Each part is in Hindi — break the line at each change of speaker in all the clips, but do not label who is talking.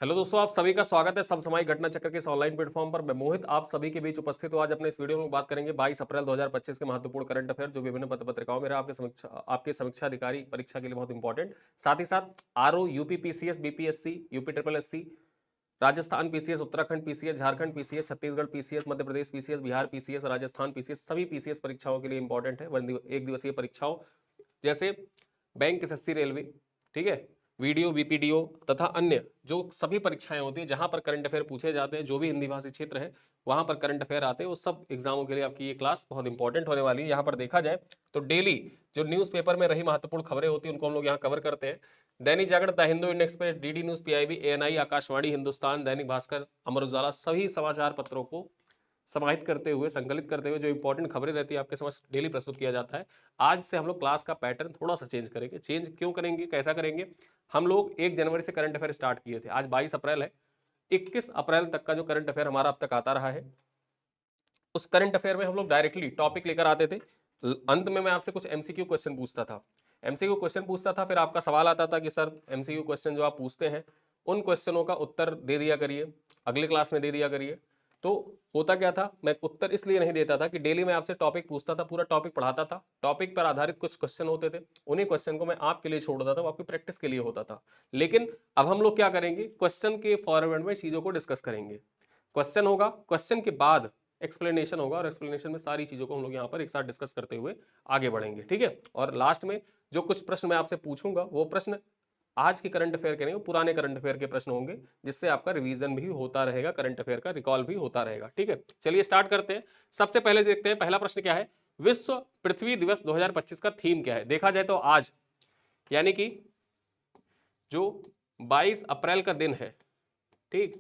हेलो दोस्तों, आप सभी का स्वागत है समसामयिक घटना चक्र के इस ऑनलाइन प्लेटफॉर्म पर। मैं मोहित आप सभी के बीच उपस्थित हूं। आज अपने इस वीडियो में बात करेंगे 22 अप्रैल 2025 के महत्वपूर्ण करंट अफेयर जो विभिन्न पत्र पत्रिकाओं में रहा आपके समीक्षा अधिकारी परीक्षा के लिए बहुत इंपॉर्टेंट। साथ ही साथ RO, UP PCS, BPSC, UP triple SC, Rajasthan PCS, Uttarakhand PCS, Jharkhand PCS, Chhattisgarh PCS, Madhya Pradesh PCS, Bihar PCS, Rajasthan PCS, सभी पीसीएस परीक्षाओं के लिए इंपॉर्टेंट है। एक दिवसीय परीक्षाओं जैसे बैंक, एसएससी, रेलवे, ठीक है, वीडियो, बीपीडीओ तथा अन्य जो सभी परीक्षाएं होती है जहां पर करंट अफेयर पूछे जाते हैं, जो भी हिंदी भाषी क्षेत्र है वहां पर करंट अफेयर आते हैं, वो सब एग्जामों के लिए आपकी ये क्लास बहुत इंपॉर्टेंट होने वाली है। यहाँ पर देखा जाए तो डेली जो न्यूज़पेपर में रही महत्वपूर्ण खबरें होती है उनको हम लोग यहाँ कवर करते हैं। Dainik Jagran, the Hindu, Indian Express, DD News, PIB, ANI, Akashvani, Hindustan, Dainik Bhaskar, Amar Ujala, सभी समाचार पत्रों को समाहित करते हुए, संकलित करते हुए जो इंपॉर्टेंट खबरें रहती है आपके समझ डेली प्रस्तुत किया जाता है। आज से हम लोग क्लास का पैटर्न थोड़ा सा चेंज करेंगे। चेंज क्यों करेंगे, कैसा करेंगे? हम लोग 1 जनवरी से करंट अफेयर स्टार्ट किए थे, आज 22 अप्रैल है। 21 अप्रैल तक का जो करंट अफेयर हमारा अब तक आता रहा है, उस करंट अफेयर में हम लोग डायरेक्टली टॉपिक लेकर आते थे। अंत में मैं आपसे कुछ एमसीक्यू क्वेश्चन पूछता था। एमसीक्यू क्वेश्चन पूछता था, फिर आपका सवाल आता था कि सर एमसीक्यू क्वेश्चन जो आप पूछते हैं उन क्वेश्चनों का उत्तर दे दिया करिए, अगली क्लास में दे दिया करिए। तो होता क्या था, मैं उत्तर इसलिए नहीं देता था कि डेली मैं आपसे टॉपिक पूछता था, पूरा टॉपिक पढ़ाता था, टॉपिक पर आधारित कुछ क्वेश्चन होते थे, उन्हीं क्वेश्चन को मैं आपके लिए छोड़ देता था, वो आपकी प्रैक्टिस के लिए होता था। लेकिन अब हम लोग क्या करेंगे, क्वेश्चन के फॉर्मेट में चीजों को डिस्कस करेंगे। क्वेश्चन होगा, क्वेश्चन के बाद एक्सप्लेनेशन होगा, और एक्सप्लेनेशन में सारी चीजों को हम लोग यहाँ पर एक साथ डिस्कस करते हुए आगे बढ़ेंगे, ठीक है। और लास्ट में जो कुछ प्रश्न मैं आपसे पूछूंगा वो प्रश्न आज के करंट अफेयर के नहीं, वो पुराने करंट अफेयर के प्रश्न होंगे, जिससे आपका रिवीजन भी होता रहेगा, करंट अफेयर का रिकॉल भी होता रहेगा, ठीक है। चलिए स्टार्ट करते हैं। सबसे पहले देखते हैं पहला प्रश्न क्या है। विश्व पृथ्वी दिवस 2025 का थीम क्या है? देखा जाए तो आज यानी कि जो 22 अप्रैल का दिन है, ठीक,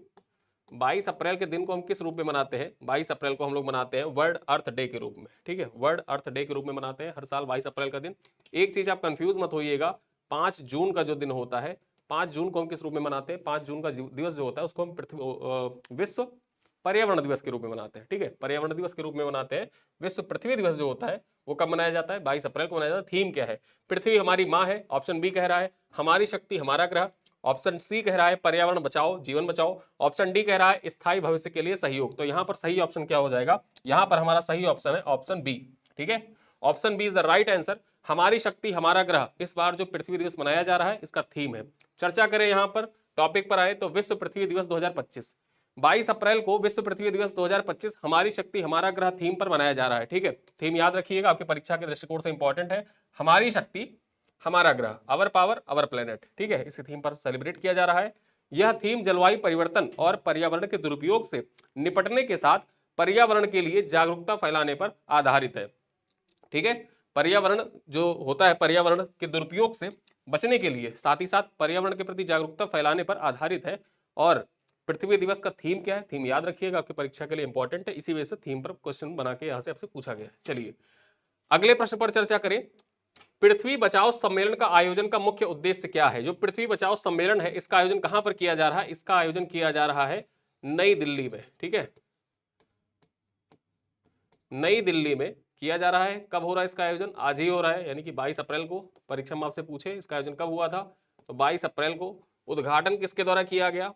22 अप्रैल के दिन को हम किस रूप में मनाते हैं? 22 अप्रैल को हम लोग मनाते हैं वर्ल्ड अर्थ डे के रूप में, ठीक है, वर्ल्ड अर्थ डे के रूप में मनाते हैं हर साल 22 अप्रैल का दिन। एक चीज आप कंफ्यूज मत होइएगा, 5 जून का जो दिन होता है, 5 जून को हम किस रूप में मनाते हैं? 5 जून का दिवस जो होता है उसको हम विश्व पर्यावरण दिवस के रूप में मनाते हैं, ठीक है, पर्यावरण दिवस के रूप में मनाते हैं। विश्व पृथ्वी दिवस जो होता है वो कब मनाया जाता है? 22 अप्रैल को मनाया जाता है। थीम क्या है? पृथ्वी हमारी माँ है, ऑप्शन बी कह रहा है, हमारी शक्ति हमारा ग्रह, ऑप्शन सी कह रहा है पर्यावरण बचाओ जीवन बचाओ, ऑप्शन डी कह रहा है स्थायी भविष्य के लिए सहयोग। तो यहां पर सही ऑप्शन क्या हो जाएगा? यहां पर हमारा सही ऑप्शन है ऑप्शन बी, ठीक है, option B is the right answer. हमारी शक्ति हमारा ग्रह इस बार जो पृथ्वी दिवस मनाया जा रहा है इसका थीम है। चर्चा करें यहां पर, टॉपिक पर आए तो विश्व पृथ्वी दिवस 2025, 22 अप्रैल को विश्व पृथ्वी दिवस 2025 हमारी शक्ति हमारा ग्रह थीम पर मनाया जा रहा है, ठीक है। थीम याद रखिएगा, आपकी परीक्षा के दृष्टिकोण से इंपॉर्टेंट है। हमारी शक्ति हमारा ग्रह, अवर पावर अवर प्लेनेट, ठीक है, इस थीम पर सेलिब्रेट किया जा रहा है। यह थीम जलवायु परिवर्तन और पर्यावरण के दुरुपयोग से निपटने के साथ पर्यावरण के लिए जागरूकता फैलाने पर आधारित है, ठीक है। पर्यावरण जो होता है, पर्यावरण के दुरुपयोग से बचने के लिए, साथ ही साथ पर्यावरण के प्रति जागरूकता फैलाने पर आधारित है। और पृथ्वी दिवस का थीम क्या है? थीम याद रखिएगा, आपकी परीक्षा के लिए इंपॉर्टेंट है, इसी वजह से थीम पर क्वेश्चन बना के यहां से आपसे पूछा गया है। चलिए अगले प्रश्न पर चर्चा करें। पृथ्वी बचाओ सम्मेलन का आयोजन का मुख्य उद्देश्य क्या है? जो पृथ्वी बचाओ सम्मेलन है इसका आयोजन कहां पर किया जा रहा है? इसका आयोजन किया जा रहा है नई दिल्ली में, ठीक है, नई दिल्ली में किया जा रहा है। कब हो रहा है इसका आयोजन? आज ही हो रहा है, यानी कि 22 अप्रैल को। परीक्षा में आपसे पूछे इसका आयोजन कब हुआ था, तो 22 अप्रैल को। उद्घाटन किसके द्वारा किया गया?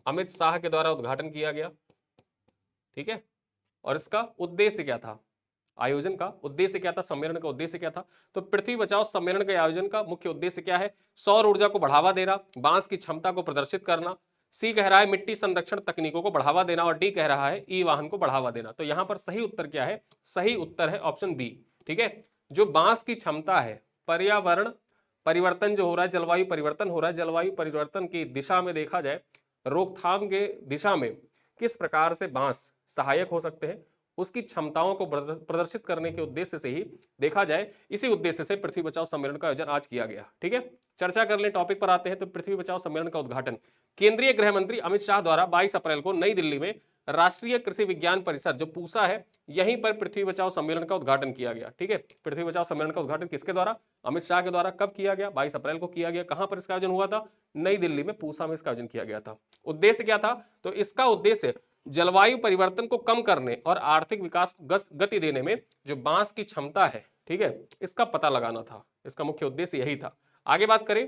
अमित शाह के द्वारा उद्घाटन किया गया, ठीक है। और इसका उद्देश्य क्या था? आयोजन का उद्देश्य क्या था? सम्मेलन का उद्देश्य क्या था? तो पृथ्वी बचाओ सम्मेलन के आयोजन का मुख्य उद्देश्य क्या है? सौर ऊर्जा को बढ़ावा देना, बांस की क्षमता को प्रदर्शित करना, सी कह रहा है मिट्टी संरक्षण तकनीकों को बढ़ावा देना, और डी कह रहा है ई वाहन को बढ़ावा देना। तो यहां पर सही उत्तर क्या है? सही उत्तर है ऑप्शन बी, ठीक है। जो बांस की क्षमता है, पर्यावरण परिवर्तन जो हो रहा है, जलवायु परिवर्तन हो रहा है, जलवायु परिवर्तन की दिशा में देखा जाए, रोकथाम के दिशा में किस प्रकार से बांस सहायक हो सकते हैं, उसकी क्षमताओं को प्रदर्शित करने के उद्देश्य से ही देखा जाए, इसी उद्देश्य से पृथ्वी बचाओ सम्मेलन का आयोजन आज किया गया, ठीक है। चर्चा कर लें, टॉपिक पर आते हैं। तो पृथ्वी बचाओ सम्मेलन का उद्घाटन केंद्रीय गृह मंत्री अमित शाह द्वारा 22 अप्रैल को नई दिल्ली में राष्ट्रीय कृषि विज्ञान परिसर जो पूसा है, यहीं पर पृथ्वी बचाओ सम्मेलन का उद्घाटन किया गया, ठीक है। पृथ्वी बचाओ सम्मेलन का उद्घाटन किसके द्वारा? अमित शाह के द्वारा। कब किया गया? 22 अप्रैल को किया गया। कहां पर इसका आयोजन हुआ था? नई दिल्ली में, पूसा में इसका आयोजन किया गया था। उद्देश्य क्या था? तो इसका उद्देश्य जलवायु परिवर्तन को कम करने और आर्थिक विकास को गति देने में जो बांस की क्षमता है, ठीक है, इसका पता लगाना था। इसका मुख्य उद्देश्य यही था। आगे बात करें,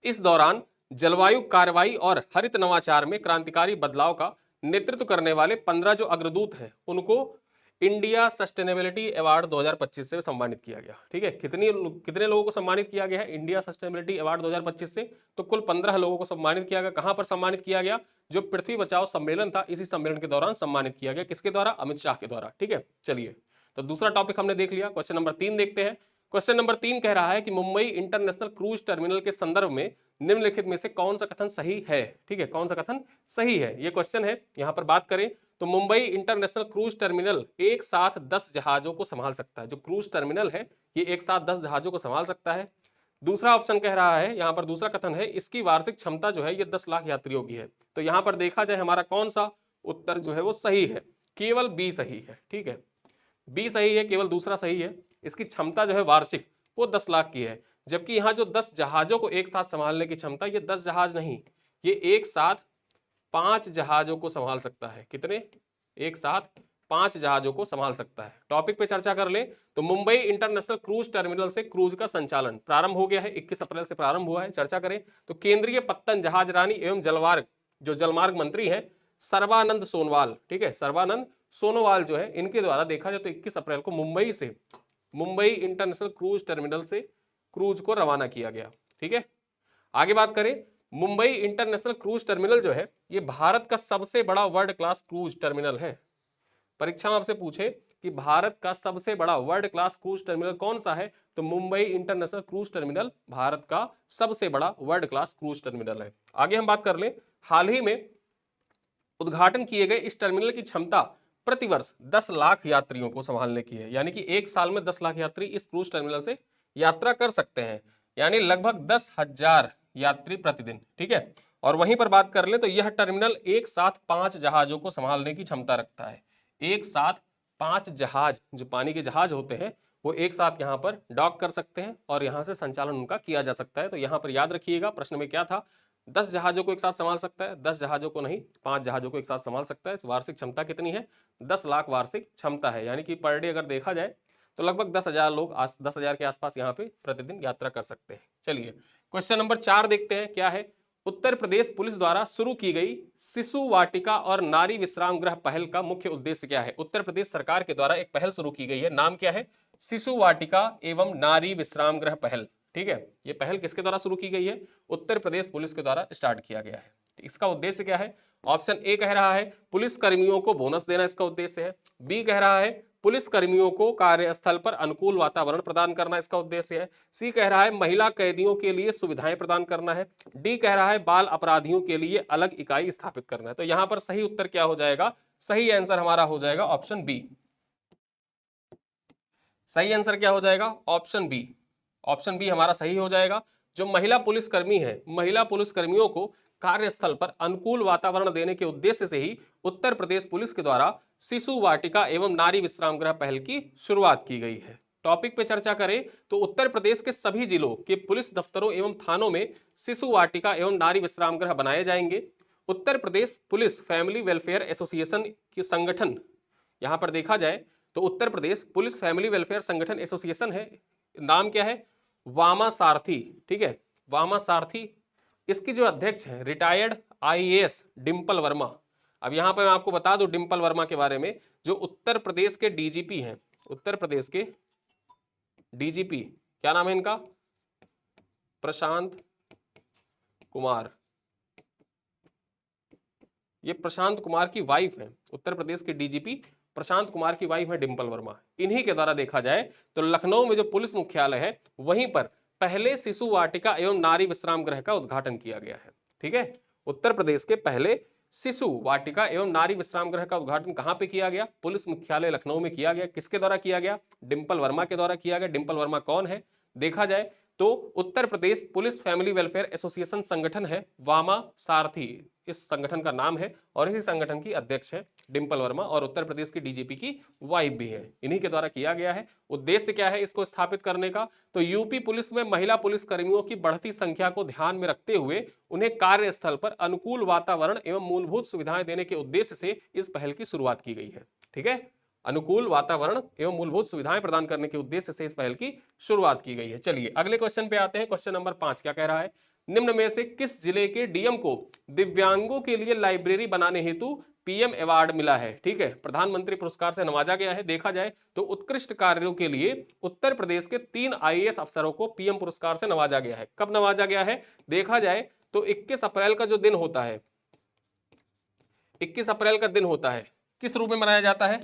इस दौरान जलवायु कार्रवाई और हरित नवाचार में क्रांतिकारी बदलाव का नेतृत्व करने वाले 15 जो अग्रदूत हैं उनको इंडिया सस्टेनेबिलिटी अवार्ड 2025 से सम्मानित किया गया। ठीक है, कितने लोगों को सम्मानित किया गया है इंडिया सस्टेनेबिलिटी अवार्ड 2025 से? तो कुल 15 लोगों को सम्मानित किया गया। कहां पर सम्मानित किया गया? जो पृथ्वी बचाओ सम्मेलन था, इसी सम्मेलन के दौरान सम्मानित किया गया। किसके द्वारा? अमित शाह के द्वारा। ठीक है, चलिए तो दूसरा टॉपिक हमने देख लिया। क्वेश्चन नंबर 3 देखते हैं। क्वेश्चन नंबर 3 कह रहा है कि मुंबई इंटरनेशनल क्रूज टर्मिनल के संदर्भ में निम्नलिखित में से कौन सा कथन सही है? ठीक है, कौन सा कथन सही है, ये क्वेश्चन है। यहां पर बात करें तो मुंबई इंटरनेशनल क्रूज टर्मिनल एक साथ 10 जहाजों को संभाल सकता है। जो क्रूज टर्मिनल है ये एक साथ 10 जहाजों को संभाल सकता है। दूसरा ऑप्शन कह रहा है, यहां पर दूसरा कथन है, इसकी वार्षिक क्षमता जो है ये 10 लाख यात्रियों की है। तो यहां पर देखा जाए हमारा कौन सा उत्तर जो है वो सही है? केवल बी सही है। ठीक है, बी सही है, केवल दूसरा सही है। इसकी क्षमता जो है वार्षिक वो 10 लाख की है, जबकि यहाँ जो 10 जहाजों को एक साथ संभालने की क्षमता, ये 10 जहाज नहीं, ये एक साथ 5 जहाजों को संभाल सकता है। कितने? एक साथ 5 जहाजों को संभाल सकता है। टॉपिक पे चर्चा कर ले तो मुंबई इंटरनेशनल क्रूज टर्मिनल से क्रूज का संचालन प्रारंभ हो गया है, 21 अप्रैल से प्रारंभ हुआ है। चर्चा करें तो केंद्रीय पत्तन जहाजरानी एवं जलमार्ग मंत्री है सर्बानंद सोनोवाल। ठीक है, सर्बानंद सोनोवाल जो है इनके द्वारा देखा जाए तो 21 अप्रैल को मुंबई इंटरनेशनल क्रूज टर्मिनल से क्रूज को रवाना किया गया। ठीक है, आगे बात करें, मुंबई इंटरनेशनल क्रूज टर्मिनल जो है ये भारत का सबसे बड़ा वर्ल्ड क्लास क्रूज टर्मिनल है। परीक्षा में आपसे पूछे कि भारत का सबसे बड़ा वर्ल्ड क्लास क्रूज टर्मिनल कौन सा है, तो Mumbai international cruise terminal Bharat का सबसे बड़ा वर्ल्ड क्लास क्रूज टर्मिनल है। आगे हम बात कर लें, हाल ही में उद्घाटन किए गए इस टर्मिनल की क्षमता प्रतिवर्ष 10 लाख यात्रियों को संभालने की है। यानी कि एक साल में 10 लाख यात्री इस क्रूज टर्मिनल से यात्रा कर सकते हैं, यानी लगभग 10,000 यात्री प्रतिदिन। ठीक है, और वहीं पर बात कर ले तो यह टर्मिनल एक साथ 5 जहाजों को संभालने की क्षमता रखता है। एक साथ 5 जहाज, जो पानी के जहाज होते हैं, वो एक साथ यहाँ पर डॉक कर सकते हैं और यहाँ से संचालन उनका किया जा सकता है। तो यहाँ पर याद रखिएगा, प्रश्न में क्या था, 10 जहाजों को एक साथ संभाल सकता है, 10 जहाजों को नहीं, 5 जहाजों को एक साथ संभाल सकता है। वार्षिक क्षमता कितनी है? 10 लाख वार्षिक क्षमता है। यानी कि पर डे अगर देखा जाए तो लगभग 10,000 लोग 10,000 के आसपास यहाँ पे प्रतिदिन यात्रा कर सकते हैं। चलिए क्वेश्चन नंबर 4 देखते हैं, क्या है? उत्तर प्रदेश पुलिस द्वारा शुरू की गई शिशु वाटिका और नारी विश्राम गृह पहल का मुख्य उद्देश्य क्या है? उत्तर प्रदेश सरकार के द्वारा एक पहल शुरू की गई है, नाम क्या है? शिशु वाटिका एवं नारी विश्राम गृह पहल। ठीक है, ये पहल किसके द्वारा शुरू की गई है? उत्तर प्रदेश पुलिस के द्वारा स्टार्ट किया गया है। इसका उद्देश्य क्या है? ऑप्शन ए कह रहा है पुलिस कर्मियों को बोनस देना इसका उद्देश्य है। बी कह रहा है पुलिस कर्मियों को कार्यस्थल पर अनुकूल वातावरण प्रदान करना इसका उद्देश्य है। सी कह रहा है महिला कैदियों के लिए सुविधाएं प्रदान करना है। डी कह रहा है बाल अपराधियों के लिए अलग इकाई स्थापित करना है। तो यहां पर सही उत्तर क्या हो जाएगा? सही आंसर हमारा हो जाएगा ऑप्शन बी। सही आंसर क्या हो जाएगा? Option B. ऑप्शन बी हमारा सही हो जाएगा। जो महिला पुलिसकर्मी है, महिला पुलिसकर्मियों को कार्यस्थल पर अनुकूल वातावरण देने के उद्देश्य से ही उत्तर प्रदेश पुलिस के द्वारा शिशु वाटिका एवं नारी विश्राम गृह पहल की शुरुआत की गई है। टॉपिक पे चर्चा करें तो उत्तर प्रदेश के सभी जिलों के पुलिस दफ्तरों एवं थानों में शिशु वाटिका एवं नारी विश्राम गृह बनाए जाएंगे। Uttar Pradesh police family welfare association के संगठन, यहां पर देखा जाए तो Uttar Pradesh police family welfare संगठन एसोसिएशन है, नाम क्या है? वामा सारथी। ठीक है, वामा सारथी। इसकी जो अध्यक्ष है रिटायर्ड आईएएस डिंपल वर्मा। अब यहां पर मैं आपको बता दूं डिंपल वर्मा के बारे में, जो उत्तर प्रदेश के डीजीपी हैं। उत्तर प्रदेश के डीजीपी, क्या नाम है इनका? प्रशांत कुमार। ये प्रशांत कुमार की वाइफ है। उत्तर प्रदेश के डीजीपी प्रशांत कुमार की वाइफ है डिंपल वर्मा। इन्हीं के द्वारा देखा जाए तो लखनऊ में जो पुलिस मुख्यालय है वहीं पर पहले शिशु वाटिका एवं नारी विश्राम गृह का उद्घाटन किया गया है। ठीक है, उत्तर प्रदेश के पहले शिशु वाटिका एवं नारी विश्राम गृह का उद्घाटन कहां पे किया गया? पुलिस मुख्यालय लखनऊ में किया गया। किसके द्वारा किया गया? डिंपल वर्मा के द्वारा किया गया। डिंपल वर्मा कौन है? देखा जाए तो Uttar Pradesh police family welfare association संगठन है वामा सारथी, इस संगठन का नाम है, और इसी संगठन की अध्यक्ष है डिंपल वर्मा, और उत्तर प्रदेश की डीजीपी की वाइफ भी है। इन्हीं के द्वारा किया गया है। उद्देश्य क्या है इसको स्थापित करने का? तो यूपी पुलिस में महिला पुलिस कर्मियों की बढ़ती संख्या को ध्यान में रखते हुए उन्हें कार्यस्थल पर अनुकूल वातावरण एवं मूलभूत सुविधाएं देने के उद्देश्य से इस पहल की शुरुआत की गई है। ठीक है, अनुकूल वातावरण एवं मूलभूत सुविधाएं प्रदान करने के उद्देश्य से इस पहल की शुरुआत की गई है। चलिए अगले क्वेश्चन पे आते हैं। क्वेश्चन नंबर 5 क्या कह रहा है? निम्न में से किस जिले के डीएम को दिव्यांगों के लिए लाइब्रेरी बनाने हेतु पीएम अवार्ड मिला है? ठीक है, प्रधानमंत्री पुरस्कार से नवाजा गया है। देखा जाए तो उत्कृष्ट कार्यों के लिए उत्तर प्रदेश के 3 आईएएस अफसरों को पीएम पुरस्कार से नवाजा गया है। कब नवाजा गया है? देखा जाए तो 21 अप्रैल का जो दिन होता है, 21 अप्रैल का दिन होता है, किस रूप में मनाया जाता है?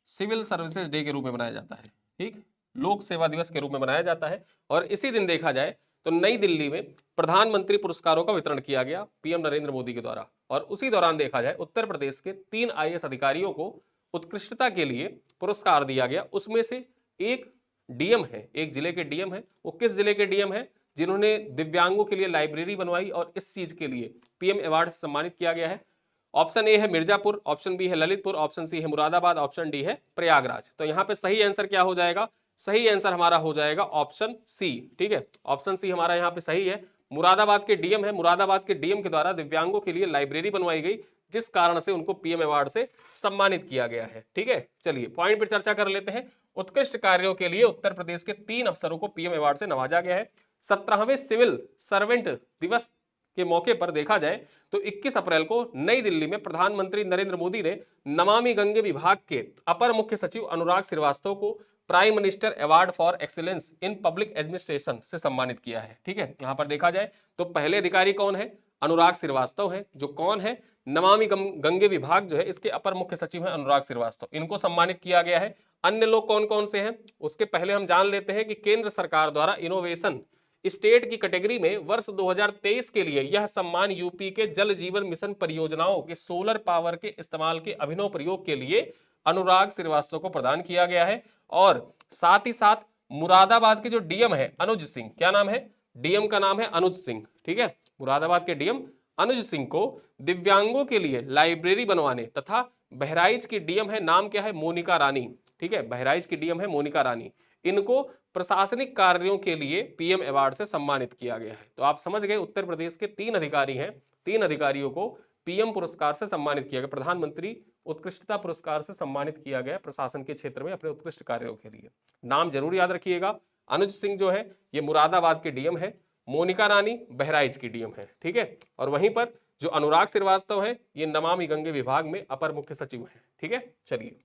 सिविल सर्विसेज डे के रूप में मनाया जाता है। ठीक, लोक सेवा दिवस के रूप में मनाया जाता है। और इसी दिन देखा जाए तो नई दिल्ली में प्रधानमंत्री पुरस्कारों का वितरण किया गया पीएम नरेंद्र मोदी के द्वारा। और उसी दौरान देखा जाए उत्तर प्रदेश के 3 आईएएस अधिकारियों को उत्कृष्टता के लिए पुरस्कार दिया गया। उसमें से एक डीएम है, एक जिले के डीएम है। वो किस जिले के डीएम है? जिन्होंने दिव्यांगों के लिए लाइब्रेरी बनवाई और इस चीज के लिए पीएम अवार्ड से सम्मानित किया गया है। ऑप्शन ए है मिर्जापुर, ऑप्शन बी है ललितपुर, ऑप्शन सी है मुरादाबाद, ऑप्शन डी है प्रयागराज। तो यहाँ पे सही आंसर क्या हो जाएगा? सही आंसर हमारा हो जाएगा ऑप्शन सी। ठीक है, ऑप्शन सी हमारा यहाँ पे सही है। मुरादाबाद के डीएम है, मुरादाबाद के डीएम के द्वारा दिव्यांगों के लिए लाइब्रेरी बनवाई गई, जिस कारण से उनको पीएम अवार्ड से सम्मानित किया गया है। ठीक है, चलिए पॉइंट पर चर्चा कर लेते हैं। उत्कृष्ट कार्यों के लिए उत्तर प्रदेश के 3 अफसरों को पीएम अवार्ड से नवाजा गया है। 17वें सिविल सर्वेंट दिवस के मौके पर देखा जाए तो 21 अप्रैल को नई दिल्ली में प्रधानमंत्री नरेंद्र मोदी ने नमामि गंगे विभाग के अपर मुख्य सचिव अनुराग श्रीवास्तव को prime minister award for excellence in public administration से सम्मानित किया है। ठीक है, यहां पर देखा जाए तो पहले अधिकारी कौन है? अनुराग श्रीवास्तव है, जो कौन है? नमामि गंगे विभाग जो है इसके अपर मुख्य सचिव है अनुराग श्रीवास्तव, इनको सम्मानित किया गया है। अन्य लोग कौन कौन से हैं उसके पहले हम जान लेते हैं कि केंद्र सरकार द्वारा इनोवेशन स्टेट की कैटेगरी में वर्ष 2023 के लिए यह सम्मान यूपी के जल जीवन मिशन परियोजनाओं के सोलर पावर के इस्तेमाल के अभिनव प्रयोग के लिए अनुराग श्रीवास्तव को प्रदान किया गया है। और साथ ही साथ मुरादाबाद के जो डीएम है अनुज सिंह, क्या नाम है? डीएम का नाम है अनुज सिंह। ठीक है, मुरादाबाद के डीएम अनुज सिंह को दिव्यांगों के लिए लाइब्रेरी बनवाने तथा बहराइच की डीएम है, नाम क्या है? मोनिका रानी। ठीक है, बहराइच की डीएम है मोनिका रानी, इनको प्रशासनिक कार्यों के लिए पीएम अवार्ड से सम्मानित किया गया है। तो आप समझ गए उत्तर प्रदेश के 3 अधिकारी हैं, 3 अधिकारियों को पीएम पुरस्कार से सम्मानित किया गया, प्रधानमंत्री उत्कृष्टता पुरस्कार से सम्मानित किया गया प्रशासन के क्षेत्र में अपने उत्कृष्ट कार्यों के लिए। नाम जरूर याद रखिएगा। अनुज सिंह जो है ये मुरादाबाद के डीएम है, मोनिका रानी बहराइच की डीएम है। ठीक है, और वहीं पर जो अनुराग श्रीवास्तव है ये नमामि गंगे विभाग में अपर मुख्य सचिव है। ठीक है, चलिए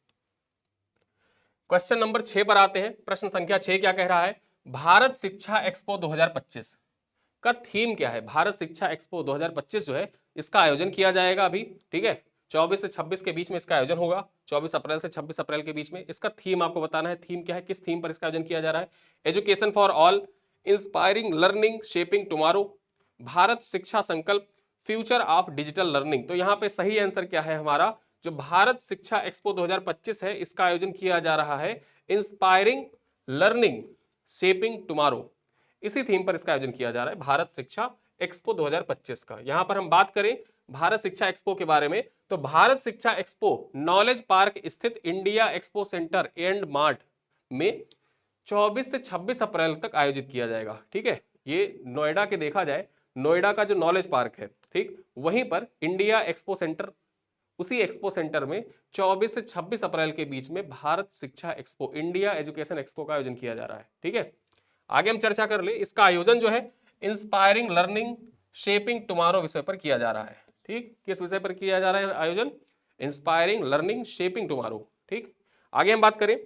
क्वेश्चन नंबर 6 पर आते हैं। प्रश्न संख्या 6 क्या कह रहा है? भारत शिक्षा एक्सपो 2025 का थीम क्या है? भारत शिक्षा एक्सपो 2025 जो है इसका आयोजन किया जाएगा अभी। ठीक है, 24 से 26 के बीच में इसका आयोजन होगा, 24 अप्रैल से 26 अप्रैल के बीच में। इसका थीम आपको बताना है, थीम क्या है, किस थीम पर इसका आयोजन किया जा रहा है? Education for all, inspiring learning, shaping tomorrow, Bharat शिक्षा संकल्प, फ्यूचर ऑफ डिजिटल लर्निंग। तो यहाँ पे सही आंसर क्या है हमारा? जो भारत शिक्षा एक्सपो 2025 है इसका आयोजन किया जा रहा है इंस्पायरिंग लर्निंग शेपिंग टुमारो, इसी थीम पर इसका आयोजन किया जा रहा है भारत शिक्षा एक्सपो 2025 का। यहां पर हम बात करें भारत शिक्षा एक्सपो के बारे में तो भारत शिक्षा एक्सपो नॉलेज पार्क स्थित India expo centre and mart में 24 से 26 अप्रैल तक आयोजित किया जाएगा। ठीक है, ये नोएडा के देखा जाए, नोएडा का जो नॉलेज पार्क है, ठीक वहीं पर इंडिया एक्सपो सेंटर, उसी एक्सपो सेंटर में 24 से 26 अप्रैल के बीच में भारत शिक्षा एक्सपो, इंडिया एजुकेशन एक्सपो का आयोजन किया जा रहा है। ठीक है, आगे हम चर्चा कर ले। इसका आयोजन जो है इंस्पायरिंग लर्निंग शेपिंग टुमारो विषय पर किया जा रहा है। ठीक, किस विषय पर किया जा रहा है आयोजन? Inspiring learning shaping tomorrow. ठीक, आगे हम बात करें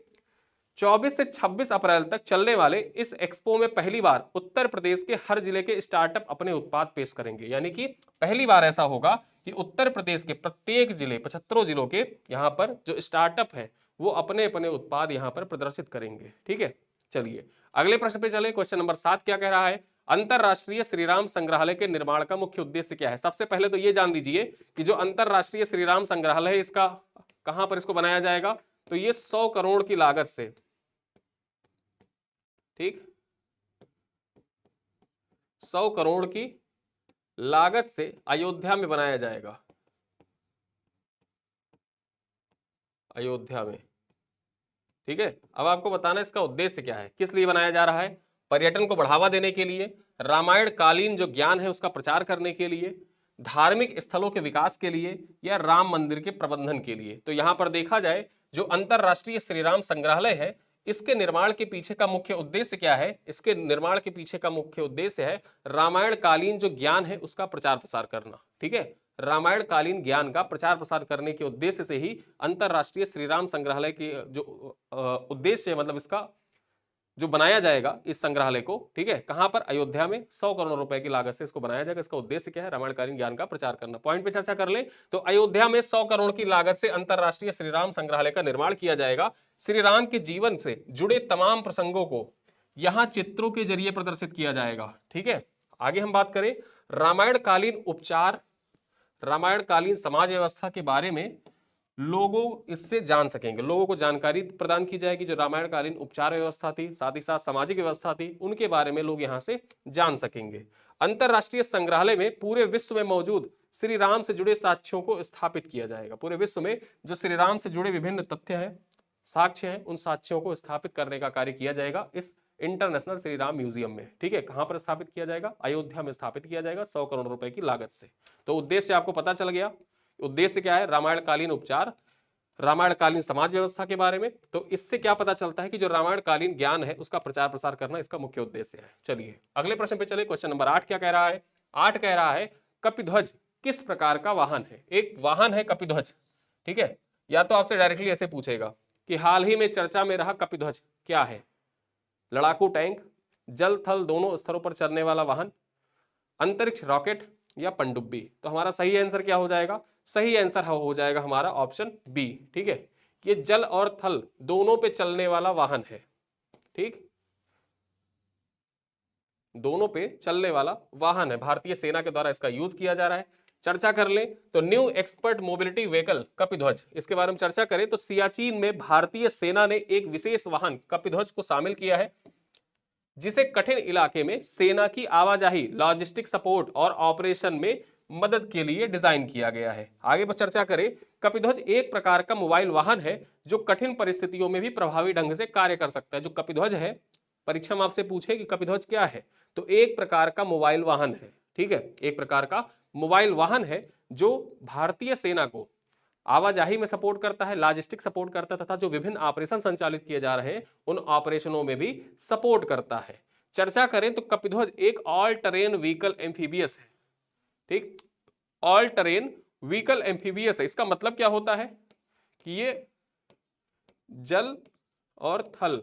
24 से 26 अप्रैल तक चलने वाले इस एक्सपो में पहली बार उत्तर प्रदेश के हर जिले के स्टार्टअप अपने उत्पाद पेश करेंगे। यानी कि पहली बार ऐसा होगा कि उत्तर प्रदेश के प्रत्येक जिले, 75 जिलों के यहाँ पर जो स्टार्टअप है वो अपने अपने उत्पाद यहाँ पर प्रदर्शित करेंगे। ठीक है, चलिए अगले प्रश्न पे चले। क्वेश्चन नंबर 7 क्या कह रहा है? अंतरराष्ट्रीय श्रीराम संग्रहालय के निर्माण का मुख्य उद्देश्य क्या है? सबसे पहले तो ये जान लीजिए कि जो अंतरराष्ट्रीय श्रीराम संग्रहालय है इसका कहां पर इसको बनाया जाएगा? तो ये 100 करोड़ की लागत से, ठीक 100 करोड़ की लागत से अयोध्या में बनाया जाएगा, अयोध्या में। ठीक है, अब आपको बताना इसका उद्देश्य क्या है, किस लिए बनाया जा रहा है? पर्यटन को बढ़ावा देने के लिए, रामायण कालीन जो ज्ञान है उसका प्रचार करने के लिए, धार्मिक स्थलों के विकास के लिए, या राम मंदिर के प्रबंधन के लिए। तो यहां पर देखा जाए जो अंतरराष्ट्रीय श्रीराम संग्रहालय है, इसके निर्माण के पीछे का मुख्य उद्देश्य क्या है? इसके निर्माण के पीछे का मुख्य उद्देश्य है रामायण कालीन जो ज्ञान है उसका प्रचार प्रसार करना। ठीक है, रामायण कालीन ज्ञान का प्रचार प्रसार करने के उद्देश्य से ही अंतरराष्ट्रीय श्रीराम संग्रहालय के जो उद्देश्य है, मतलब इसका जो बनाया जाएगा इस संग्रहालय को, ठीक है, कहां पर? अयोध्या में 100 करोड़ रुपए की लागत से इसको बनाया जाएगा। इसका उद्देश्य क्या है? रामायणकालीन ज्ञान का प्रचार करना। पॉइंट पे चर्चा कर ले तो अयोध्या में 100 करोड़ की लागत से अंतरराष्ट्रीय श्रीराम संग्रहालय का निर्माण किया जाएगा। श्री राम के जीवन से जुड़े तमाम प्रसंगों को यहां चित्रों के जरिए प्रदर्शित किया जाएगा। ठीक है, आगे हम बात करें रामायणकालीन उपचार, रामायणकालीन समाज व्यवस्था के बारे में लोगों इससे जान सकेंगे, लोगों को जानकारी प्रदान की जाएगी। जो रामायणकालीन उपचार व्यवस्था थी, साथ ही साथ सामाजिक व्यवस्था थी, उनके बारे में लोग यहां से जान सकेंगे। अंतरराष्ट्रीय संग्रहालय में पूरे विश्व में मौजूद श्री राम से जुड़े साक्ष्यों को स्थापित किया जाएगा। पूरे विश्व में जो श्री राम से जुड़े विभिन्न तथ्य हैं, साक्ष्य हैं, उन साक्ष्यों को स्थापित करने का कार्य किया जाएगा इस इंटरनेशनल श्री राम म्यूजियम में। ठीक है, कहां पर स्थापित किया जाएगा? अयोध्या में स्थापित किया जाएगा 100 करोड़ रुपए की लागत से। तो उद्देश्य आपको पता चल गया। उद्देश्य क्या है? रामायणकालीन उपचार, रामायणकालीन समाज व्यवस्था के बारे में। तो इससे क्या पता चलता है कि जो रामायणकालीन ज्ञान है उसका प्रचार प्रसार करना इसका मुख्य उद्देश्य है। चलिए अगले प्रश्न पे चले। क्वेश्चन नंबर 8 क्या कह रहा है? 8 कह रहा है कपिध्वज किस प्रकार का वाहन है? एक वाहन है कपिध्वज। ठीक है, या तो आपसे डायरेक्टली ऐसे पूछेगा कि हाल ही में चर्चा में रहा कपिध्वज क्या है? लड़ाकू टैंक, जल थल दोनों स्तरों पर चलने वाला वाहन, अंतरिक्ष रॉकेट या पनडुब्बी। तो हमारा सही आंसर क्या हो जाएगा? सही आंसर हो जाएगा हमारा ऑप्शन बी। ठीक है, ये जल और थल दोनों पे चलने वाला वाहन है। ठीक, दोनों पे चलने वाला वाहन है, भारतीय सेना के द्वारा इसका यूज किया जा रहा है। चर्चा कर ले तो new expert mobility vehicle Kapidhwaj, इसके बारे में चर्चा करें तो सियाचिन में भारतीय सेना ने एक विशेष वाहन कपिध्वज को शामिल किया है, जिसे कठिन इलाके में सेना की आवाजाही, लॉजिस्टिक सपोर्ट और ऑपरेशन में मदद के लिए डिजाइन किया गया है। आगे पर चर्चा करें, कपिध्वज एक प्रकार का मोबाइल वाहन है जो कठिन परिस्थितियों में भी प्रभावी ढंग से कार्य कर सकता है। जो कपिध्वज है, परीक्षा में आपसे पूछे कि कपिध्वज क्या है, तो एक प्रकार का मोबाइल वाहन है। ठीक है, एक प्रकार का मोबाइल वाहन है जो भारतीय सेना को आवाजाही में सपोर्ट करता है, लॉजिस्टिक सपोर्ट करता है, तथा जो विभिन्न ऑपरेशन संचालित किए जा रहे हैं उन ऑपरेशनों में भी सपोर्ट करता है। चर्चा करें तो कपिध्वज एक ऑल टरेन व्हीकल एम्फीबियस है। ठीक, ऑल टरेन व्हीकल एम्फीबियस है। इसका मतलब क्या होता है कि ये जल और थल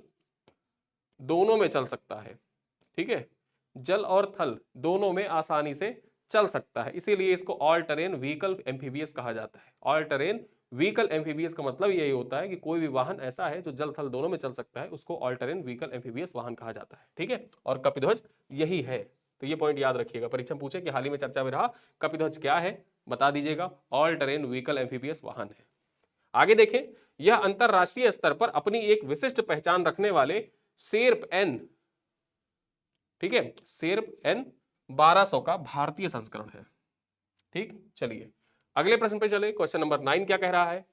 दोनों में चल सकता है। ठीक है, जल और थल दोनों में आसानी से चल सकता है, इसीलिए इसको ऑल टरेन व्हीकल एम्फीबियस कहा जाता है। ऑल टरेन व्हीकल एम्फीबियस का मतलब यही होता है कि कोई भी वाहन ऐसा है जो जल थल दोनों में चल सकता है, उसको ऑल टरेन व्हीकल एम्फीबियस वाहन कहा जाता है। ठीक है, और कपिध्वज यही है। तो ये पॉइंट याद रखिएगा, परीक्षा में पूछे कि हाल ही में चर्चा में रहा कपिध्वज क्या है, बता दीजिएगा ऑल टरेन व्हीकल एम्फीबियस वाहन है। आगे देखें, यह अंतरराष्ट्रीय स्तर पर अपनी एक विशिष्ट पहचान रखने वाले शेर्प एन, ठीक है, शेर्प एन 1200 का भारतीय संस्करण है। ठीक, चलिए अगले प्रश्न पे चले। क्वेश्चन नंबर 9 क्या कह रहा है?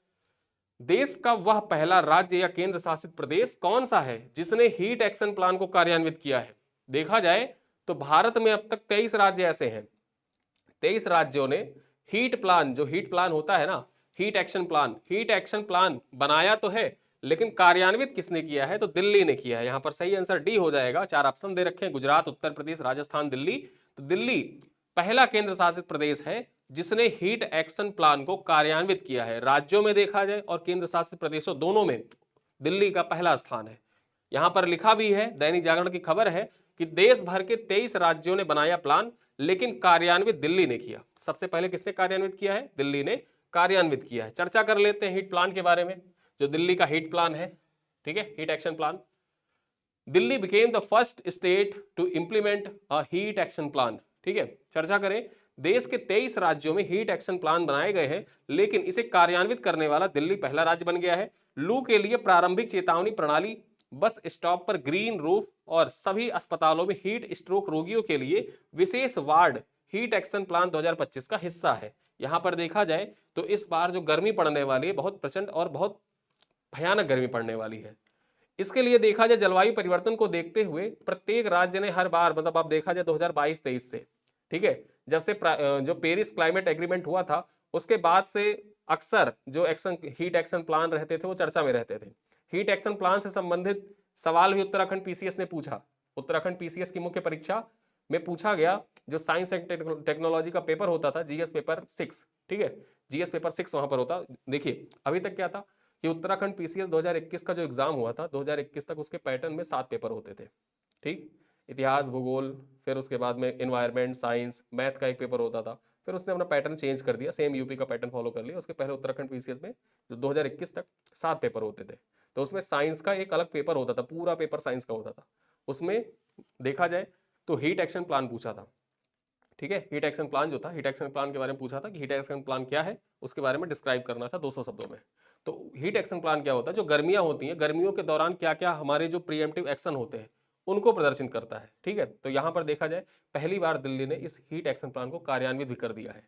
देश का वह पहला राज्य या केंद्र शासित प्रदेश कौन सा है जिसने हीट एक्शन प्लान को कार्यान्वित किया है? देखा जाए तो भारत में अब तक 23 राज्य ऐसे हैं, 23 राज्यों ने हीट प्लान, जो हीट प्लान होता है ना, हीट एक्शन प्लान बनाया तो है, लेकिन कार्यान्वित किसने किया है? तो दिल्ली ने किया है। यहां पर सही आंसर डी हो जाएगा। 4 ऑप्शन दे रखे हैं, गुजरात, उत्तर प्रदेश, राजस्थान, दिल्ली। तो दिल्ली पहला केंद्र शासित प्रदेश है जिसने हीट एक्शन प्लान को कार्यान्वित किया है। राज्यों में देखा जाए और केंद्र शासित प्रदेशों दोनों में दिल्ली का पहला स्थान है। यहां पर लिखा भी है, दैनिक जागरण की खबर है कि देश भर के 23 राज्यों ने बनाया प्लान, लेकिन कार्यान्वित दिल्ली ने किया। सबसे पहले किसने कार्यान्वित किया है? दिल्ली ने कार्यान्वित किया है। चर्चा कर लेते हैं हीट प्लान के बारे में, जो दिल्ली का हीट प्लान है। ठीक है, heat action plan. Delhi became the first state to implement a heat action plan. ठीक है, चर्चा करें, देश के 23 राज्यों में हीट एक्शन प्लान बनाए गए हैं, लेकिन इसे कार्यान्वित करने वाला दिल्ली पहला राज्य बन गया है। लू के लिए प्रारंभिक चेतावनी प्रणाली, बस स्टॉप पर ग्रीन रूफ और सभी अस्पतालों में हीट स्ट्रोक रोगियों के लिए विशेष वार्ड हीट एक्शन प्लान 2025 का हिस्सा है। यहां पर देखा जाए तो इस बार जो गर्मी पड़ने वाली है, बहुत प्रचंड और बहुत भयानक गर्मी पड़ने वाली है। इसके लिए देखा जाए जलवायु परिवर्तन को देखते हुए प्रत्येक राज्य ने हर बार, मतलब आप देखा जाए 2022-23 से, ठीक है, जब से जो पेरिस क्लाइमेट एग्रीमेंट हुआ था उसके बाद से अक्सर जो हीट एक्शन प्लान रहते थे वो चर्चा में रहते थे। हीट एक्शन प्लान से संबंधित सवाल भी उत्तराखंड पीसीएस ने पूछा। उत्तराखंड पीसीएस की मुख्य परीक्षा में पूछा गया, जो साइंस एंड टेक्नोलॉजी का पेपर होता था, जीएस पेपर 6, ठीक है, जीएस पेपर 6 वहां पर होता। देखिए अभी तक क्या था कि उत्तराखंड पीसीएस 2021 का जो एग्जाम हुआ था, 2021 तक उसके पैटर्न में 7 पेपर होते थे, ठीक, इतिहास, भूगोल, फिर उसके बाद में एनवायरमेंट साइंस, मैथ का एक पेपर होता था। फिर उसने अपना पैटर्न चेंज कर दिया, सेम यूपी का पैटर्न फॉलो कर लिया। उसके पहले उत्तराखंड पीसीएस में जो 2021 तक 7 पेपर होते थे, तो उसमें साइंस का एक अलग पेपर होता था, पूरा पेपर साइंस का होता था। उसमें देखा जाए तो हीट एक्शन प्लान पूछा था, ठीक है, हीट एक्शन प्लान जो था, हीट एक्शन प्लान के बारे में पूछा था कि हीट एक्शन प्लान क्या है, उसके बारे में डिस्क्राइब करना था 200 शब्दों में। तो हीट एक्शन प्लान क्या होता है, जो गर्मियां होती हैं, गर्मियों के दौरान क्या क्या हमारे जो प्रीएम्प्टिव एक्शन होते हैं उनको प्रदर्शन करता है, ठीक है। तो यहां पर देखा जाए पहली बार दिल्ली ने इस हीट एक्शन प्लान को कार्यान्वित भी कर दिया है।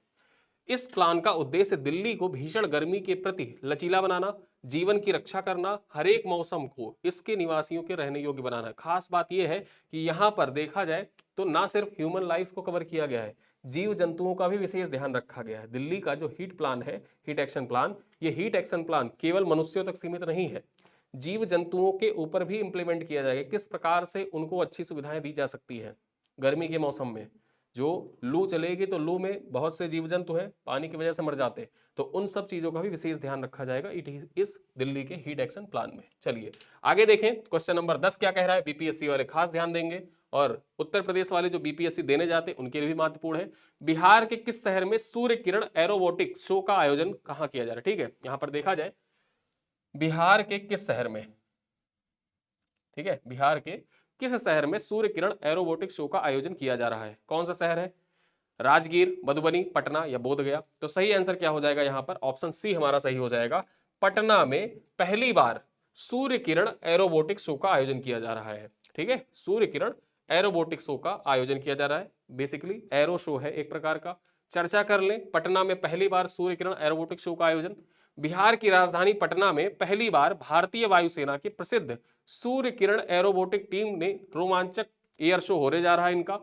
इस प्लान का उद्देश्य दिल्ली को भीषण गर्मी के प्रति लचीला बनाना, जीवन की रक्षा करना, हर एक मौसम को इसके निवासियों के रहने योग्य बनाना। खास बात यह है कि यहाँ पर देखा जाए तो ना सिर्फ ह्यूमन लाइफ्स को कवर किया गया है, जीव जंतुओं का भी विशेष ध्यान रखा गया है। दिल्ली का जो हीट प्लान है, हीट एक्शन प्लान, ये हीट एक्शन प्लान केवल मनुष्यों तक सीमित नहीं है, जीव जंतुओं के ऊपर भी इंप्लीमेंट किया जाएगा। किस प्रकार से उनको अच्छी सुविधाएं दी जा सकती है गर्मी के मौसम में। जो लू चलेगी तो लू में बहुत से जीव जंतु हैं, पानी की वजह से मर जाते हैं, तो उन सब चीजों का भी विशेष ध्यान रखा जाएगा इस दिल्ली के हीट एक्शन प्लान में। चलिए आगे देखें, क्वेश्चन नंबर 10 क्या कह रहा है, बीपीएससी वाले खास ध्यान देंगे, और उत्तर प्रदेश वाले जो बीपीएससी देने जाते हैं उनके लिए भी महत्वपूर्ण है। बिहार के किस शहर में सूर्य किरण एरोबोटिक शो का आयोजन कहाँ किया जा रहा है, ठीक है। यहां पर देखा जाए बिहार के किस शहर में, ठीक है, बिहार के किस शहर में सूर्य किरण एरोबोटिक शो का आयोजन किया जा रहा है, कौन सा शहर है, राजगीर, मधुबनी, पटना या बोधगया। तो सही आंसर क्या हो जाएगा यहाँ पर, ऑप्शन सी हमारा सही हो जाएगा। पटना में पहली बार सूर्य किरण एरोबोटिक शो का आयोजन किया जा रहा है, ठीक है, सूर्य किरण एरोबोटिक शो का आयोजन किया जा रहा है। बेसिकली एरो शो है एक प्रकार का। चर्चा कर लें, पटना में पहली बार सूर्य किरण एरोबोटिक शो का आयोजन। बिहार की राजधानी पटना में पहली बार भारतीय वायुसेना की प्रसिद्ध सूर्य किरण एरोबोटिक टीम ने रोमांचक एयर शो होने जा रहा है इनका।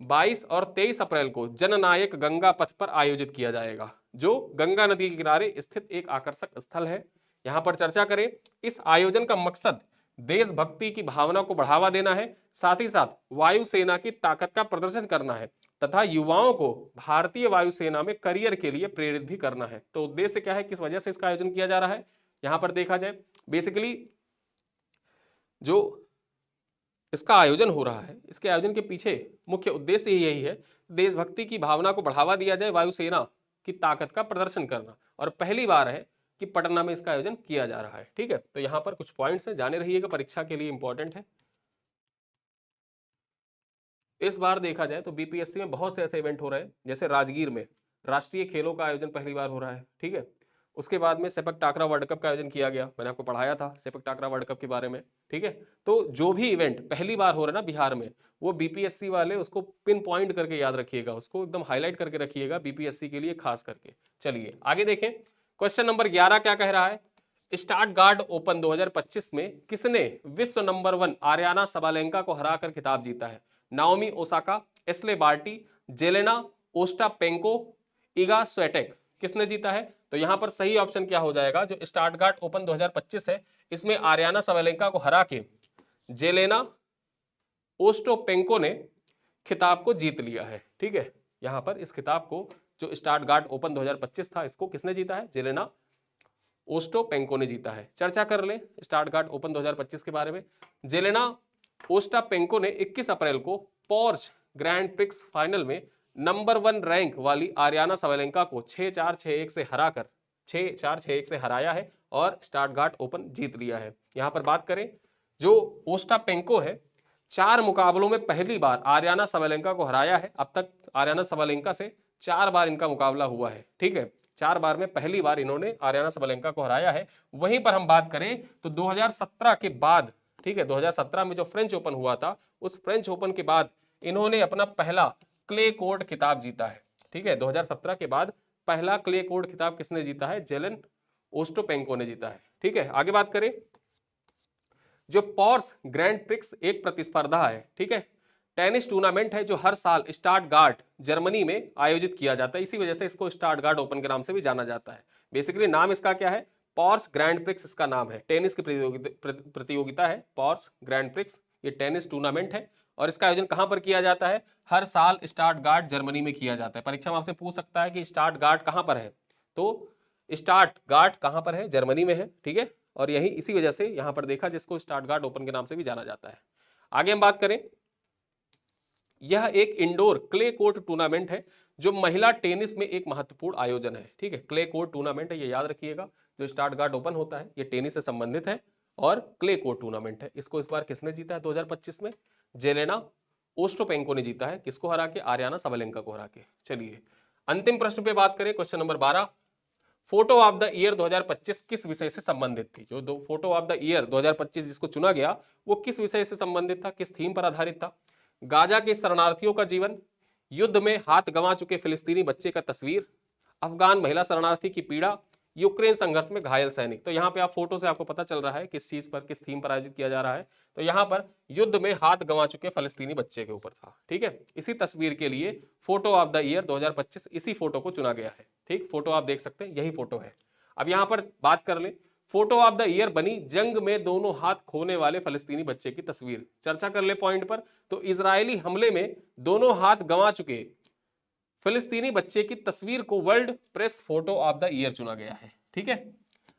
22 और 23 अप्रैल को जननायक गंगा पथ पर आयोजित किया जाएगा, जो गंगा नदी के किनारे स्थित एक आकर्षक स्थल है। यहां पर चर्चा करें, इस आयोजन का मकसद देशभक्ति की भावना को बढ़ावा देना है, साथ ही साथ वायुसेना की ताकत का प्रदर्शन करना है तथा युवाओं को भारतीय वायुसेना में करियर के लिए प्रेरित भी करना है। तो उद्देश्य क्या है, किस वजह से इसका आयोजन किया जा रहा है, यहां पर देखा जाए बेसिकली जो इसका आयोजन हो रहा है, इसके आयोजन के पीछे मुख्य उद्देश्य ही यही है, देशभक्ति की भावना को बढ़ावा दिया जाए, वायुसेना की ताकत का प्रदर्शन करना, और पहली बार है कि पटना में इसका आयोजन किया जा रहा है, ठीक है। तो यहां पर कुछ पॉइंट्स हैं, जाने रहिएगा, परीक्षा के लिए इंपॉर्टेंट है। इस बार देखा जाए तो बीपीएससी में बहुत से ऐसे इवेंट हो रहे हैं, जैसे राजगीर में राष्ट्रीय खेलों का आयोजन पहली बार हो रहा है, ठीक है। उसके बाद में सेपक टाकरा वर्ल्ड कप का आयोजन किया गया, मैंने आपको पढ़ाया था सेपक टाकरा वर्ल्ड कप के बारे में, ठीक है। तो जो भी इवेंट पहली बार हो रहा है ना बिहार में, वो बीपीएससी वाले उसको पिन पॉइंट करके याद रखिएगा, उसको एकदम हाईलाइट करके रखिएगा बीपीएससी के लिए खास करके। चलिए आगे देखें, क्वेश्चन नंबर 11 क्या कह रहा है, स्टटगार्ट ओपन 2025 में किसने विश्व नंबर 1 आर्याना सबालेंका को हराकर खिताब जीता है, Naomi Osaka, Ashleigh Barty, Jelena Ostapenko, Iga Swiatek, किसने जीता है। तो यहां पर सही ऑप्शन क्या हो जाएगा, जो स्टटगार्ट ओपन 2025 है, इसमें आर्याना सबालेंका को हरा के जेलेना ओस्टापेंको ने खिताब को जीत लिया है, ठीक है। यहां पर इस खिताब को, जो स्टटगार्ट ओपन 2025 था, इसको किसने जीता है, जेलेना ओस्टापेंको ने जीता है। चर्चा कर ले स्टटगार्ट ओपन 2025 के बारे में। जेलेना ओस्टापेंको ने 21 अप्रैल को पोर्श ग्रैंड प्रिक्स फाइनल में नंबर 1 रैंक वाली आर्याना सबालेंका को 6-4, 6-1 से हराकर 6-4, 6-1 से हराया है और स्टटगार्ट ओपन जीत लिया है। यहां पर बात करें, जो ओस्टापेंको है 4 मुकाबलों में पहली बार आर्याना सबालेंका को हराया है। अब तक आर्याना सबालेंका से 4 बार इनका मुकाबला हुआ है, ठीक है, 4 बार में पहली बार इन्होंने आर्याना सबालेंका को हराया है। वहीं पर हम बात करें तो 2017 के बाद, ठीक है, 2017 में जो फ्रेंच ओपन हुआ था, उस फ्रेंच ओपन के बाद इन्होंने अपना पहला क्ले कोर्ट खिताब जीता है, ठीक है। 2017 के बाद पहला क्ले कोर्ट खिताब किसने जीता है, जेलेन ओस्टापेंको ने जीता है, ठीक है। आगे बात करें, जो पोर्श ग्रैंड प्रिक्स एक प्रतिस्पर्धा है, ठीक है, टेनिस टूर्नामेंट है जो हर साल स्टटगार्ट जर्मनी में आयोजित किया जाता है, इसी वजह से इसको स्टटगार्ट ओपन के नाम से भी जाना जाता है। बेसिकली नाम इसका क्या है, पॉर्स ग्रैंड प्रिक्स इसका नाम है। टेनिस की प्रतियोगिता है पॉर्स ग्रैंड प्रिक्स, ये टेनिस टूर्नामेंट है और इसका आयोजन कहां पर किया जाता है, हर साल स्टटगार्ट जर्मनी में किया जाता है। परीक्षा में आपसे पूछ सकता है कि स्टटगार्ट कहां पर है, तो स्टटगार्ट कहां पर है, जर्मनी में है, ठीक है। और यही इसी वजह से यहां पर देखा जिसको स्टटगार्ट ओपन के नाम से भी जाना जाता है। आगे हम बात करें, यह एक इंडोर क्ले कोर्ट टूर्नामेंट है जो महिला टेनिस में एक महत्वपूर्ण आयोजन है, ठीक है। क्ले कोर्ट टूर्नामेंट है, ये याद रखिएगा। जो स्टटगार्ट ओपन होता है ये टेनिस से संबंधित है और क्ले कोर्ट टूर्नामेंट है। इसको इस बार किसने जीता है 2025 में, जेलेना ओस्टापेंको ने जीता है। किसको हरा के, आर्याना सबलेंका को हरा के। चलिए अंतिम प्रश्न पे बात करें, question number 12। Photo of the year 2025 किस विषय से संबंधित थी। जो दो फोटो ऑफ द ईयर 2025 जिसको चुना गया वो किस विषय से संबंधित था, किस थीम पर आधारित था। गाजा के शरणार्थियों का जीवन, युद्ध में हाथ गंवा चुके फिलिस्तीनी बच्चे का तस्वीर, अफगान महिला शरणार्थी की पीड़ा, यूक्रेन संघर्ष में घायल सैनिक। तो यहाँ पे आप फोटो से आपको पता चल रहा है किस चीज पर, किस थीम पर आयोजित किया जा रहा है। तो यहाँ पर युद्ध में हाथ गंवा चुके फिलिस्तीनी बच्चे के ऊपर था, ठीक है। इसी तस्वीर के लिए फोटो ऑफ द ईयर 2025 इसी फोटो को चुना गया है, ठीक। फोटो आप देख सकते हैं, यही फोटो है। अब यहाँ पर बात कर ले, फोटो ऑफ द ईयर बनी जंग में दोनों हाथ खोने वाले फलस्तीनी बच्चे की तस्वीर। चर्चा कर ले पॉइंट पर, तो इजरायली हमले में दोनों हाथ गंवा चुके फिलिस्तीनी बच्चे की तस्वीर को world press photo of the year चुना गया है, ठीक है।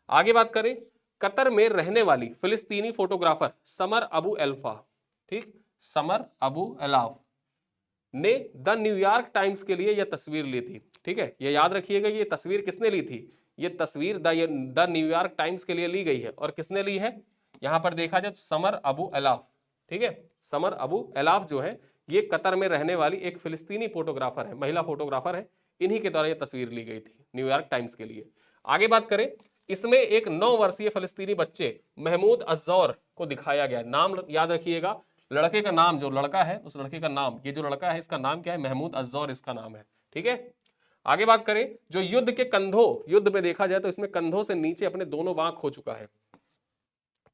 आगे बात करें, कतर में रहने वाली फिलिस्तीनी फोटोग्राफर समर अबू एल्फा, ठीक, समर अबू एलाफ ने द न्यूयॉर्क टाइम्स के लिए यह तस्वीर ली थी, ठीक है। यह याद रखिएगा ये तस्वीर किसने ली थी, ये तस्वीर द न्यूयॉर्क टाइम्स के लिए ली गई है। और किसने ली है, यहां पर देखा जाए तो समर अबू एलाफ, ठीक है। समर अबू एलाफ जो है ये कतर में रहने वाली एक फिलिस्तीनी फोटोग्राफर है, महिला फोटोग्राफर है। इन्हीं के द्वारा यह तस्वीर ली गई थी न्यूयॉर्क टाइम्स के लिए। आगे बात करें, इसमें एक 9 वर्षीय फिलिस्तीनी बच्चे महमूद अज़्ज़ौर को दिखाया गया। नाम याद रखिएगा, लड़के का नाम, जो लड़का है उस लड़के का नाम, ये जो लड़का है इसका नाम क्या है, महमूद अज़्ज़ौर इसका नाम है, ठीक है। आगे बात करें, जो युद्ध के कंधों, युद्ध में देखा जाए तो इसमें कंधों से नीचे अपने दोनों बांह खो चुका है।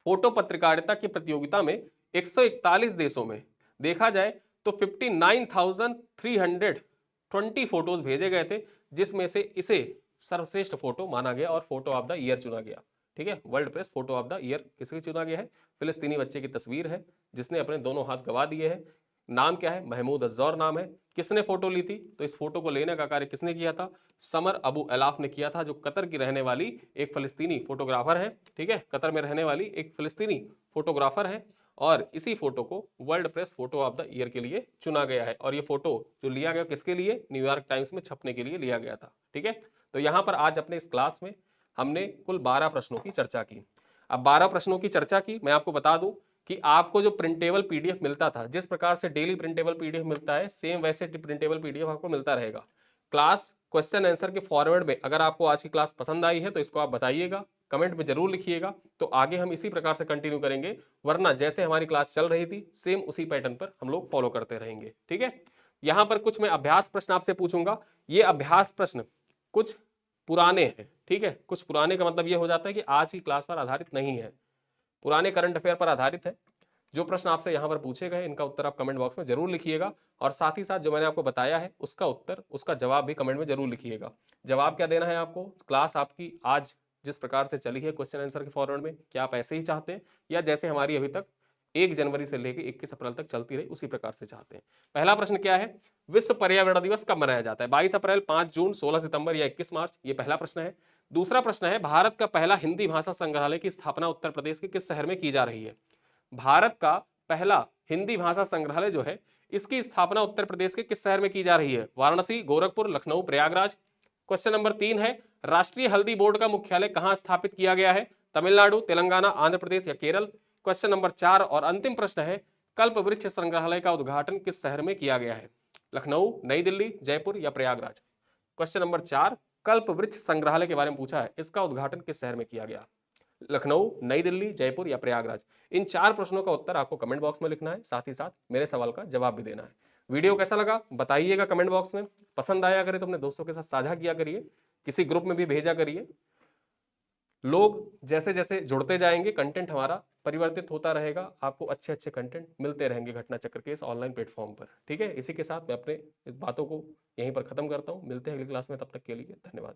फोटो पत्रकारिता की प्रतियोगिता में 141 देशों में देखा जाए तो 59,320 फोटोज भेजे गए थे, जिसमें से इसे सर्वश्रेष्ठ फोटो माना गया और फोटो ऑफ द ईयर चुना गया, ठीक है। World press photo of the year किसके चुना गया है, फिलिस्तीनी बच्चे की तस्वीर है जिसने अपने दोनों हाथ गवा दिए हैं। नाम क्या है, महमूद अज़्ज़ौर नाम है। किसने फोटो ली थी, तो इस फोटो को लेने का कार्य किसने किया था, समर अबू एलाफ ने किया था, जो कतर की रहने वाली एक फिलिस्तीनी फोटोग्राफर है, ठीक है। कतर में रहने वाली एक फिलिस्तीनी फोटोग्राफर है और इसी फोटो को world press photo of the year के लिए चुना गया है। और ये फोटो जो लिया गया किसके लिए, न्यूयॉर्क टाइम्स में छपने के लिए लिया गया था, ठीक है। तो यहाँ पर आज अपने इस क्लास में हमने कुल 12 प्रश्नों की चर्चा की। अब 12 प्रश्नों की चर्चा की, मैं आपको बता दूं कि आपको जो प्रिंटेबल पीडीएफ मिलता था, जिस प्रकार से डेली प्रिंटेबल पीडीएफ मिलता है, सेम वैसे प्रिंटेबल पीडीएफ आपको मिलता रहेगा। क्लास क्वेश्चन आंसर के फॉरवर्ड में अगर आपको आज की क्लास पसंद आई है तो इसको आप बताइएगा, कमेंट में जरूर लिखिएगा। तो आगे हम इसी प्रकार से कंटिन्यू करेंगे, वरना जैसे हमारी क्लास चल रही थी सेम उसी पैटर्न पर हम लोग फॉलो करते रहेंगे, ठीक है। यहाँ पर कुछ मैं अभ्यास प्रश्न आपसे पूछूंगा। ये अभ्यास प्रश्न कुछ पुराने हैं, ठीक है। कुछ पुराने का मतलब ये हो जाता है कि आज की क्लास पर आधारित नहीं है, पुराने करंट अफेयर पर आधारित है। जो प्रश्न आपसे यहाँ पर पूछे गए इनका उत्तर आप कमेंट बॉक्स में जरूर लिखिएगा और साथ ही साथ जो मैंने आपको बताया है उसका उत्तर, उसका जवाब भी कमेंट में जरूर लिखिएगा। जवाब क्या देना है आपको, क्लास आपकी आज जिस प्रकार से चली है क्वेश्चन आंसर के फॉरवर्ड में, क्या आप ऐसे ही चाहते हैं या जैसे हमारी अभी तक 1 जनवरी से लेकर 21 अप्रैल तक चलती रही उसी प्रकार से चाहते हैं। पहला प्रश्न क्या है, विश्व पर्यावरण दिवस कब मनाया जाता है, 22 अप्रैल, 5 जून, 16 सितंबर या 21 मार्च, ये पहला प्रश्न है। दूसरा प्रश्न है, भारत का पहला हिंदी भाषा संग्रहालय की स्थापना उत्तर प्रदेश के किस शहर में की जा रही है। भारत का पहला हिंदी भाषा संग्रहालय जो है इसकी स्थापना उत्तर प्रदेश के किस शहर में की जा रही है, वाराणसी, गोरखपुर, लखनऊ, प्रयागराज। क्वेश्चन नंबर 3 है, राष्ट्रीय हल्दी बोर्ड का मुख्यालय कहां स्थापित किया गया है, तमिलनाडु, तेलंगाना, आंध्र प्रदेश या केरल। क्वेश्चन नंबर 4 और अंतिम प्रश्न है, कल्प वृक्ष संग्रहालय का उद्घाटन किस शहर में किया गया है, लखनऊ, नई दिल्ली, जयपुर या प्रयागराज। क्वेश्चन नंबर 4 कल्प वृक्ष संग्रहालय के बारे में पूछा है, इसका उद्घाटन किस शहर में किया गया, लखनऊ, नई दिल्ली, जयपुर या प्रयागराज। इन 4 प्रश्नों का उत्तर आपको कमेंट बॉक्स में लिखना है, साथ ही साथ मेरे सवाल का जवाब भी देना है। वीडियो कैसा लगा बताइएगा कमेंट बॉक्स में, पसंद आया करे तो अपने दोस्तों के साथ साझा किया करिए, किसी ग्रुप में भी भेजा करिए। लोग जैसे जैसे जुड़ते जाएंगे, कंटेंट हमारा परिवर्तित होता रहेगा, आपको अच्छे अच्छे कंटेंट मिलते रहेंगे घटना चक्र के इस ऑनलाइन प्लेटफॉर्म पर। ठीक है, इसी के साथ मैं अपने इस बातों को यहीं पर खत्म करता हूँ। मिलते हैं अगली क्लास में, तब तक के लिए धन्यवाद।